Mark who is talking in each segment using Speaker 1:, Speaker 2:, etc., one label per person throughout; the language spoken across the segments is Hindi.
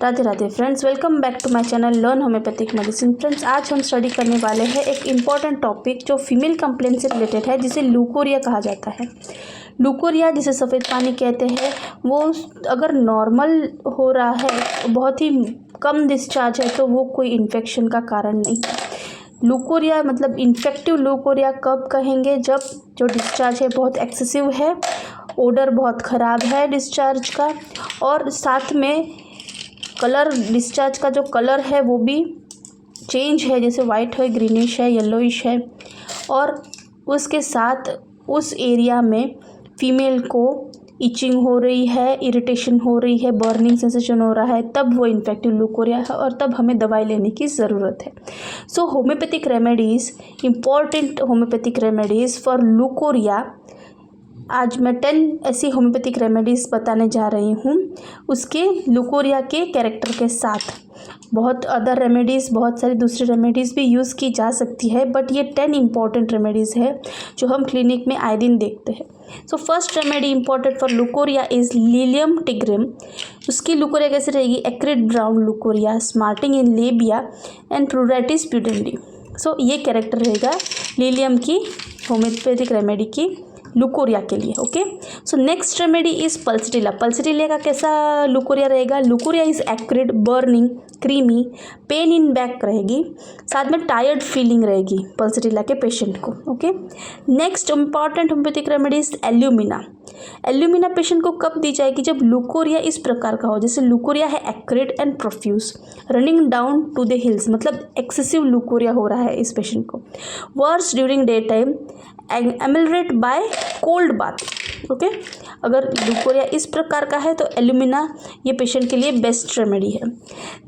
Speaker 1: Radhe Radhe friends, welcome back to my channel learn homeopathic medicine. Friends, आज हम स्टडी करने वाले हैं एक इम्पॉर्टेंट टॉपिक जो फीमेल कंप्लेंट से रिलेटेड है, जिसे लूकोरिया कहा जाता है। लूकोरिया जिसे सफ़ेद पानी कहते हैं, वो अगर नॉर्मल हो रहा है, बहुत ही कम डिस्चार्ज है, तो वो कोई इन्फेक्शन का कारण नहीं है। लूकोरिया मतलब इन्फेक्टिव लूकोरिया कब कहेंगे? जब जो डिस्चार्ज है बहुत एक्सेसिव है, ओडर बहुत ख़राब है डिस्चार्ज का, और साथ में कलर, डिस्चार्ज का जो कलर है वो भी चेंज है, जैसे वाइट है, ग्रीनिश है, येलोइश है, और उसके साथ उस एरिया में फीमेल को इचिंग हो रही है, इरिटेशन हो रही है, बर्निंग सेंसेशन हो रहा है, तब वो इन्फेक्टिव लूकोरिया है और तब हमें दवाई लेने की ज़रूरत है। So homeopathic remedies, important homeopathic remedies for leucorrhoea. आज मैं 10 ऐसी होम्योपैथिक रेमेडीज़ बताने जा रही हूँ, उसके लूकोरिया के कैरेक्टर के साथ। बहुत अदर रेमेडीज़, बहुत सारी दूसरी रेमेडीज़ भी यूज़ की जा सकती है, बट ये 10 इंपॉर्टेंट रेमेडीज़ है जो हम क्लिनिक में आए दिन देखते हैं। So first remedy important for leucorrhoea is lilium tigrinum. उसकी लूकोरिया कैसे रहेगी? Acrid brown leucorrhoea, smarting in labia and pruritus pudendi. So ये कैरेक्टर रहेगा लिलियम की होम्योपैथिक रेमेडी की लूकोरिया के लिए। Okay, so next remedy is pulsatilla. Pulsatilla का कैसा लूकोरिया रहेगा? Leucorrhoea is acrid, burning, creamy, pain in back रहेगी, साथ में टायर्ड फीलिंग रहेगी पल्सटिला के पेशेंट को। Okay, next important homeopathic remedy is alumina. Alumina patient को कब दी जाएगी? जब लूकोरिया इस प्रकार का हो, जैसे लूकोरिया है acrid and profuse, running down to the heels, मतलब एक्सेसिव लूकोरिया हो रहा है इस पेशेंट को। Worse during day time, ameliorate by cold bath. Okay, अगर लूकोरिया इस प्रकार का है तो एल्यूमिना ये पेशेंट के लिए बेस्ट रेमेडी है।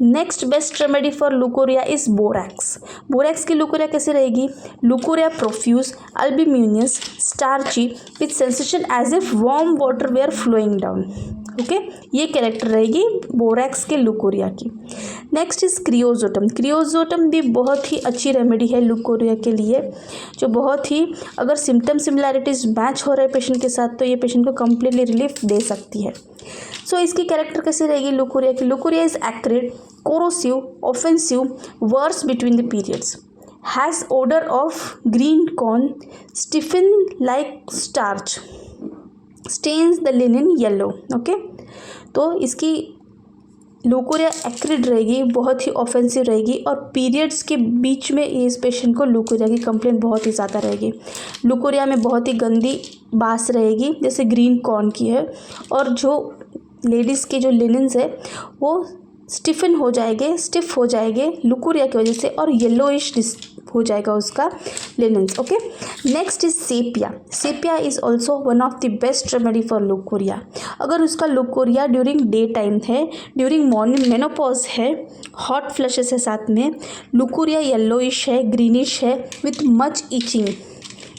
Speaker 1: Next best remedy for leucorrhoea is borax. Borax की लूकोरिया कैसे रहेगी? Leucorrhoea profuse, albuminous, starchy with sensation as if warm water were flowing down. Okay, ये कैरेक्टर रहेगी बोरैक्स के लूकोरिया की। Next is क्रियोजोटम। क्रियोजोटम भी बहुत ही अच्छी रेमेडी है लूकोरिया के लिए, जो बहुत ही, अगर सिम्टम सिमिलैरिटीज मैच हो रहे पेशेंट के साथ, तो ये पेशेंट को कम्प्लीटली रिलीफ दे सकती है। सो इसकी कैरेक्टर कैसे रहेगी लूकोरिया की? Leucorrhoea is acrid, corrosive, offensive, worse between the periods, has odour of green corn, stiffen like starch, stains the linen yellow. Okay, तो इसकी लूकोरिया एक्रिड रहेगी, बहुत ही ऑफेंसिव रहेगी, और पीरियड्स के बीच में इस पेशेंट को लूकोरिया की कंप्लेंट बहुत ही ज़्यादा रहेगी। लूकोरिया में बहुत ही गंदी बास रहेगी, जैसे ग्रीन कॉर्न की है, और जो लेडीज़ के जो लिनन्स है वो स्टिफ हो जाएंगे लूकोरिया की वजह से, और येलोइश हो जाएगा उसका linens. Okay, next is sepia. Sepia is also one of the best remedy for leucorrhoea. अगर उसका लूकोरिया ड्यूरिंग डे टाइम है, ड्यूरिंग मॉर्निंग मेनोपॉज है, हॉट फ्लशेस है, साथ में लूकोरिया येलोइश है, ग्रीनिश है, with much itching,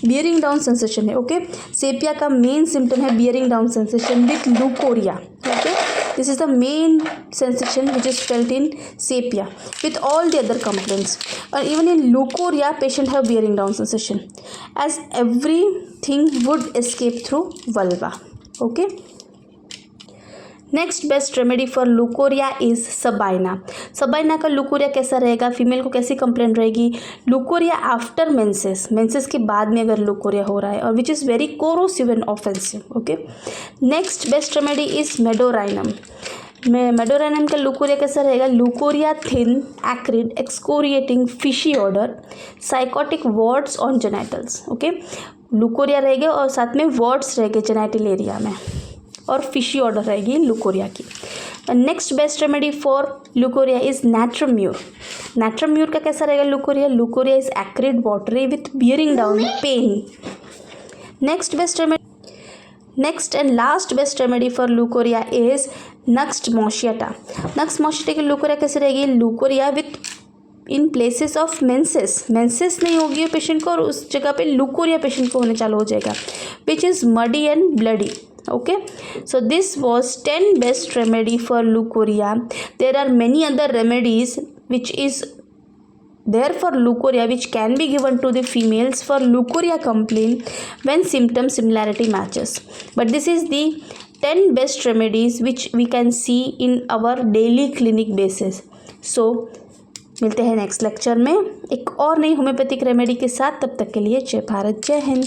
Speaker 1: bearing down sensation है। ओके, सेपिया का मेन सिम्टम है bearing down sensation with leucorrhoea. Okay, this is the main sensation which is felt in sepia with all the other complaints, or even in leukorrhea patient have bearing down sensation as everything would escape through vulva. Okay, next best remedy for leucorrhoea is sabina. Sabina का लूकोरिया कैसा रहेगा? फीमेल को कैसी कंप्लेंट रहेगी? लूकोरिया आफ्टर मेंसेस, मेंसेस के बाद में अगर लूकोरिया हो रहा है, और which is very corrosive and offensive. Okay, next best remedy is medorrhinum. Medorrhinum का लूकोरिया कैसा रहेगा? Leucorrhoea thin, acrid, excoriating, fishy odour, sycotic warts on genitals. Okay, leucorrhoea रहेगा और साथ में वर्ड्स रहेंगे जेनाइटल एरिया में, और फिशी ऑर्डर रहेगी लूकोरिया की। Next best remedy for leucorrhoea is natrum mur. Natrum mur का कैसा रहेगा leucorrhoea? Leucorrhoea is acrid, watery, with bearing down pain. Next and last best remedy for leucorrhoea is nux moschata. Nux moschata की लूकोरिया कैसे रहेगी? Leucorrhoea with in places of menses, menses नहीं होगी पेशेंट को, और उस जगह पे लूकोरिया पेशेंट को होने चालू हो जाएगा, which is muddy and bloody. Okay, so this was 10 best remedy for leukorrhea. There are many other remedies which is there for leukorrhea which can be given to the females for leukorrhea complaint when symptom similarity matches, but this is the 10 best remedies which we can see in our daily clinic basis. So मिलते हैं नेक्स्ट लेक्चर में एक और नई होम्योपैथिक रेमेडी के साथ। तब तक के लिए जय भारत, जय हिंद।